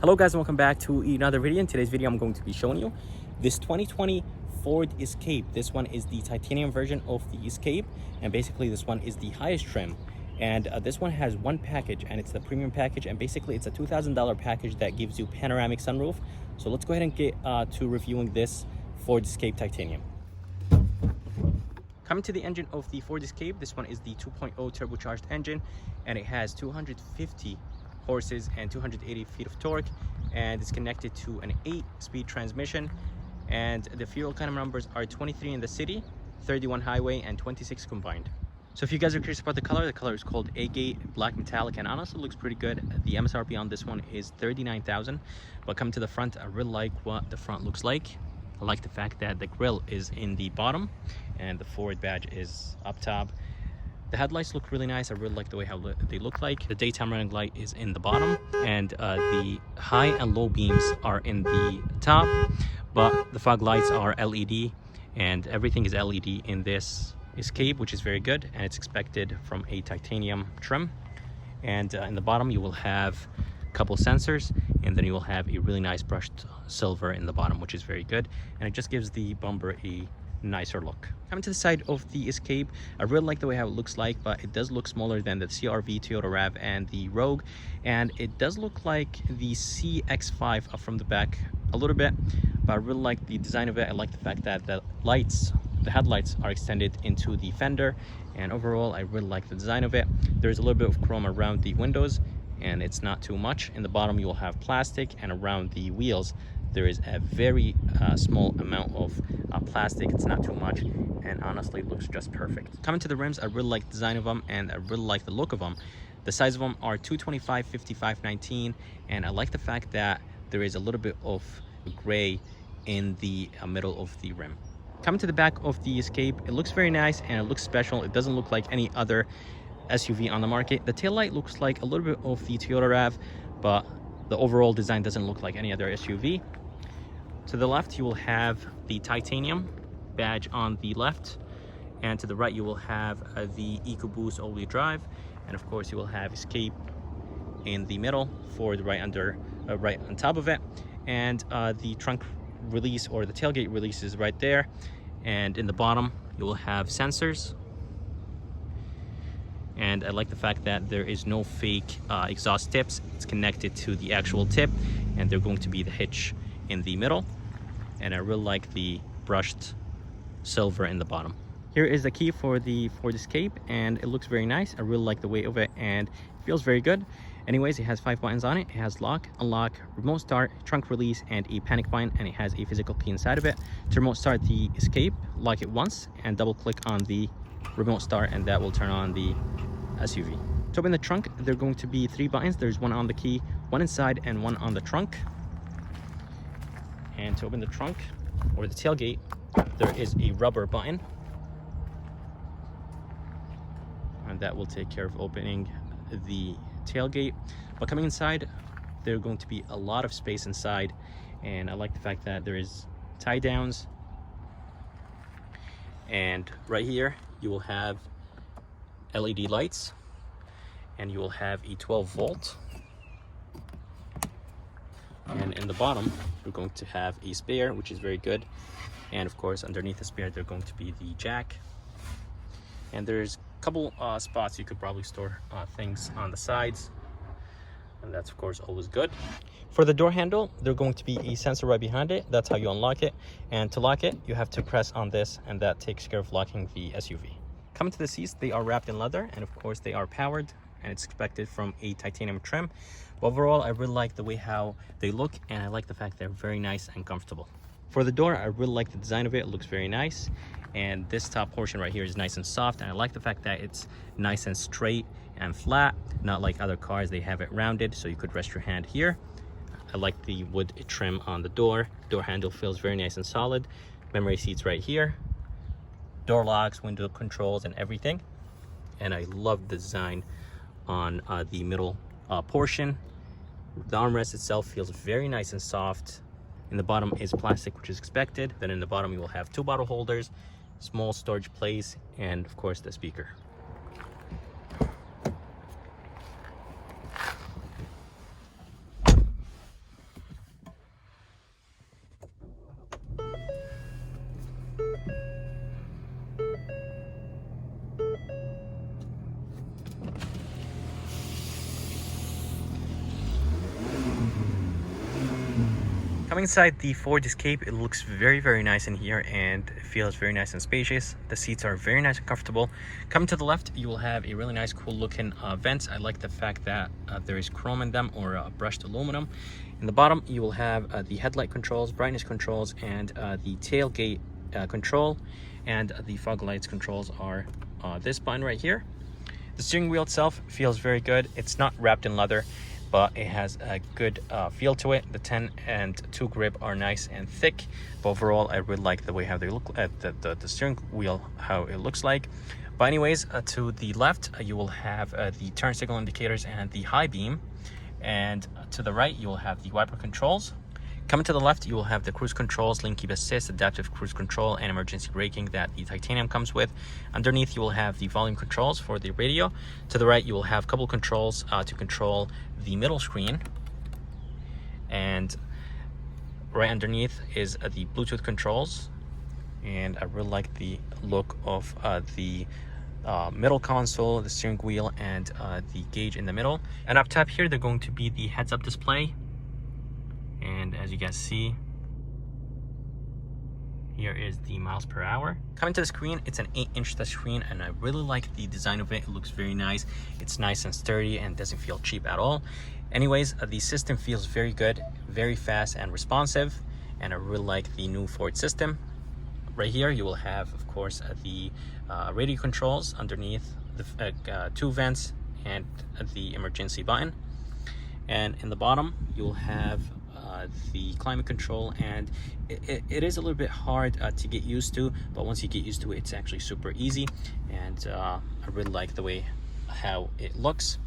Hello guys, and welcome back to another video. In today's video I'm going to be showing you this 2020 Ford Escape. This one is the titanium version of the Escape, and basically this one is the highest trim, and this one has one package, and it's the premium package, and basically it's a $2,000 package that gives you panoramic sunroof. So let's go ahead and get to reviewing this Ford Escape titanium. Coming to the engine of the Ford Escape, this one is the 2.0 turbocharged engine, and it has 250 horses and 280 feet of torque, and it's connected to an 8-speed transmission, and the fuel economy numbers are 23 in the city, 31 highway, and 26 combined. So if you guys are curious about the color is called Agate Black Metallic, and honestly looks pretty good. The MSRP on this one is $39,000. But coming to the front, I really like what the front looks like. I like the fact that the grille is in the bottom and the Ford badge is up top. The headlights look really nice. I really like the way how they look like. The daytime running light is in the bottom, and the high and low beams are in the top, but the fog lights are LED, and everything is LED in this Escape, which is very good, and it's expected from a titanium trim. And in the bottom you will have a couple sensors, and then you will have a really nice brushed silver in the bottom, which is very good, and it just gives the bumper a nicer look. Coming to the side of the Escape, I really like the way how it looks like, but it does look smaller than the CR-V, Toyota RAV, and the Rogue, and it does look like the CX-5 from the back a little bit, but I really like the design of it. I like the fact that the headlights are extended into the fender, and overall I really like the design of it. There's a little bit of chrome around the windows, and it's not too much. In the bottom you will have plastic, and around the wheels there is a very small amount of plastic. It's not too much, and honestly looks just perfect. Coming to the rims, I really like the design of them, and I really like the look of them. The size of them are 225, 55, 19, and I like the fact that there is a little bit of gray in the middle of the rim. Coming to the back of the Escape, it looks very nice and it looks special. It doesn't look like any other SUV on the market. The taillight looks like a little bit of the Toyota RAV, but the overall design doesn't look like any other SUV. To the left you will have the titanium badge on the left, and to the right you will have the EcoBoost all-wheel drive, and of course you will have Escape in the middle for the right on top of it, and the trunk release or the tailgate release is right there, and in the bottom you will have sensors. And I like the fact that there is no fake exhaust tips. It's connected to the actual tip, and they're going to be the hitch in the middle, and I really like the brushed silver in the bottom. Here is the key for the Ford Escape, and it looks very nice. I really like the weight of it, and it feels very good. Anyways, it has 5 buttons on it. It has lock, unlock, remote start, trunk release, and a panic button, and it has a physical key inside of it. To remote start the Escape, lock it once and double click on the remote start, and that will turn on the SUV. To open the trunk, there are going to be 3 buttons. There's one on the key, one inside, and one on the trunk. And to open the trunk or the tailgate, there is a rubber button, and that will take care of opening the tailgate. But coming inside, there's going to be a lot of space inside, and I like the fact that there is tie downs, and right here you will have LED lights, and you will have a 12-volt, and in the bottom you're going to have a spare, which is very good, and of course underneath the spare there's going to be the jack, and there's a couple spots you could probably store things on the sides, and that's of course always good. For the door handle, there's going to be a sensor right behind it. That's how you unlock it, and to lock it you have to press on this, and that takes care of locking the SUV. Coming to the seats, they are wrapped in leather, and of course they are powered, and it's expected from a titanium trim. But overall I really like the way how they look, and I like the fact they're very nice and comfortable. For the door, I really like the design of it. It looks very nice, and this top portion right here is nice and soft, and I like the fact that it's nice and straight and flat, not like other cars. They have it rounded so you could rest your hand here. I like the wood trim on the door. Door handle feels very nice and solid. Memory seats right here, door locks, window controls, and everything. And I love the design on the middle portion. The armrest itself feels very nice and soft. In the bottom is plastic, which is expected. Then in the bottom you will have 2 bottle holders, small storage place, and of course the speaker. Coming inside the Ford Escape, it looks very nice in here, and it feels very nice and spacious. The seats are very nice and comfortable. Coming to the left, you will have a really nice, cool looking vents. I like the fact that there is chrome in them, or brushed aluminum. In the bottom, you will have the headlight controls, brightness controls, and the tailgate control, and the fog lights controls are this button right here. The steering wheel itself feels very good. It's not wrapped in leather, but it has a good feel to it. The 10 and 2 grip are nice and thick, but overall I really like the way how they look at the steering wheel, how it looks like. But anyways, to the left you will have the turn signal indicators and the high beam, and to the right you will have the wiper controls. Coming to the left, you will have the cruise controls, lane keep assist, adaptive cruise control, and emergency braking that the titanium comes with. Underneath, you will have the volume controls for the radio. To the right, you will have a couple controls to control the middle screen. And right underneath is the Bluetooth controls. And I really like the look of the middle console, the steering wheel, and the gauge in the middle. And up top here, they're going to be the heads-up display. And as you guys see, here is the miles per hour. Coming to the screen, it's an 8-inch touchscreen, and I really like the design of it. It looks very nice. It's nice and sturdy and doesn't feel cheap at all. Anyways, the system feels very good, very fast and responsive, and I really like the new Ford system. Right here, you will have, of course, the radio controls underneath the 2 vents and the emergency button. And in the bottom, you'll have the climate control, and it is a little bit hard to get used to, but once you get used to it, it's actually super easy, and I really like the way how it looks.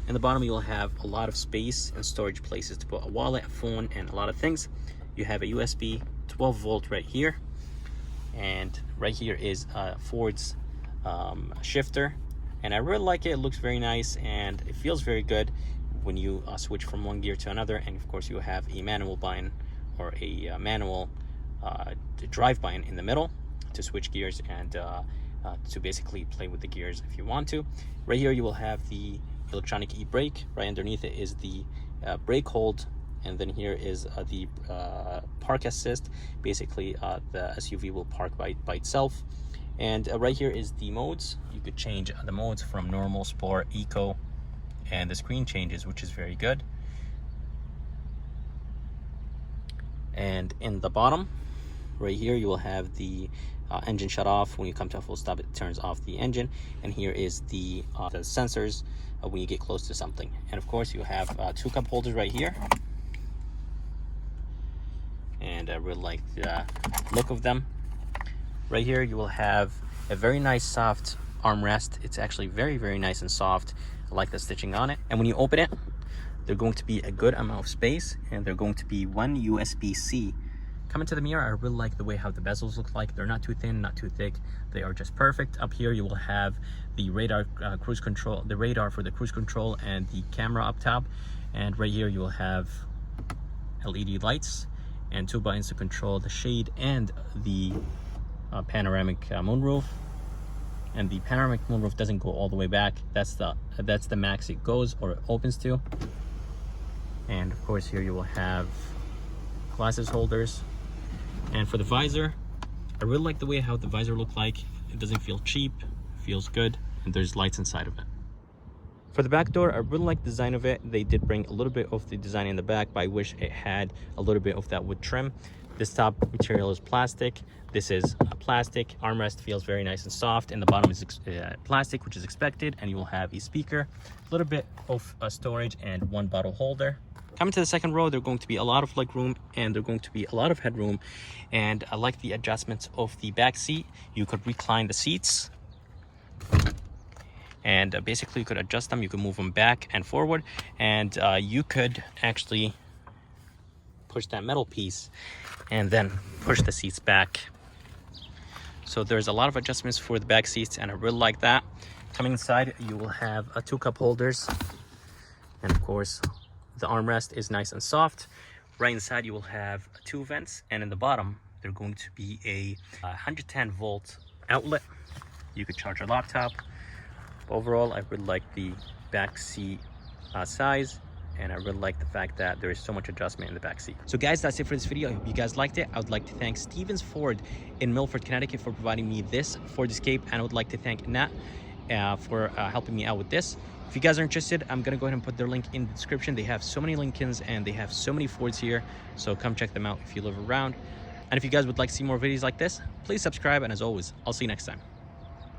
In the bottom, you'll have a lot of space and storage places to put a wallet, a phone, and a lot of things. You have a USB 12 volt right here, and right here is Ford's shifter, and I really like it. It looks very nice and it feels very good when you switch from one gear to another. And of course, you have a manual button, or a manual drive button in the middle to switch gears and to basically play with the gears if you want to. Right here, you will have the electronic e-brake. Right underneath it is the brake hold, and then here is the park assist. Basically, the SUV will park by itself. And right here is the modes. You could change the modes from normal, sport, eco, and the screen changes, which is very good. And in the bottom right here, you will have the engine shut off. When you come to a full stop, it turns off the engine. And here is the sensors when you get close to something. And of course, you have 2 cup holders right here, and I really like the look of them. Right here, you will have a very nice soft armrest. It's actually very nice and soft. I like the stitching on it. And when you open it, there's going to be a good amount of space, and there's going to be 1 USB-C. Coming to the mirror, I really like the way how the bezels look like. They're not too thin, not too thick. They are just perfect. Up here, you will have the radar cruise control, the radar for the cruise control, and the camera up top. And right here, you will have LED lights and 2 buttons to control the shade and the panoramic moonroof. And the panoramic moonroof doesn't go all the way back. That's the max it goes, or it opens to. And of course, here you will have glasses holders. And for the visor, I really like the way how the visor looks like. It doesn't feel cheap, feels good, and there's lights inside of it. For the back door, I really like the design of it. They did bring a little bit of the design in the back, but I wish it had a little bit of that wood trim. This top material is plastic. This is plastic. Armrest feels very nice and soft, and the bottom is plastic, which is expected. And you will have a speaker, a little bit of storage, and 1 bottle holder. Coming to the second row, there's going to be a lot of leg room, and there's going to be a lot of headroom. And I like the adjustments of the back seat. You could recline the seats, and basically you could adjust them. You could move them back and forward, and you could actually push that metal piece and then push the seats back. So there's a lot of adjustments for the back seats, and I really like that. Coming inside, you will have 2 cup holders, and of course the armrest is nice and soft. Right inside, you will have 2 vents, and in the bottom there's going to be a 110 volt outlet. You could charge your laptop. Overall, I really like the back seat size and I really like the fact that there is so much adjustment in the back seat. So guys, that's it for this video. I hope you guys liked it. I would like to thank Stevens Ford in Milford, Connecticut for providing me this Ford Escape, and I would like to thank Annette for helping me out with this. If you guys are interested, I'm gonna go ahead and put their link in the description. They have so many Lincolns and they have so many Fords here, so come check them out if you live around. And if you guys would like to see more videos like this, please subscribe, and as always, I'll see you next time.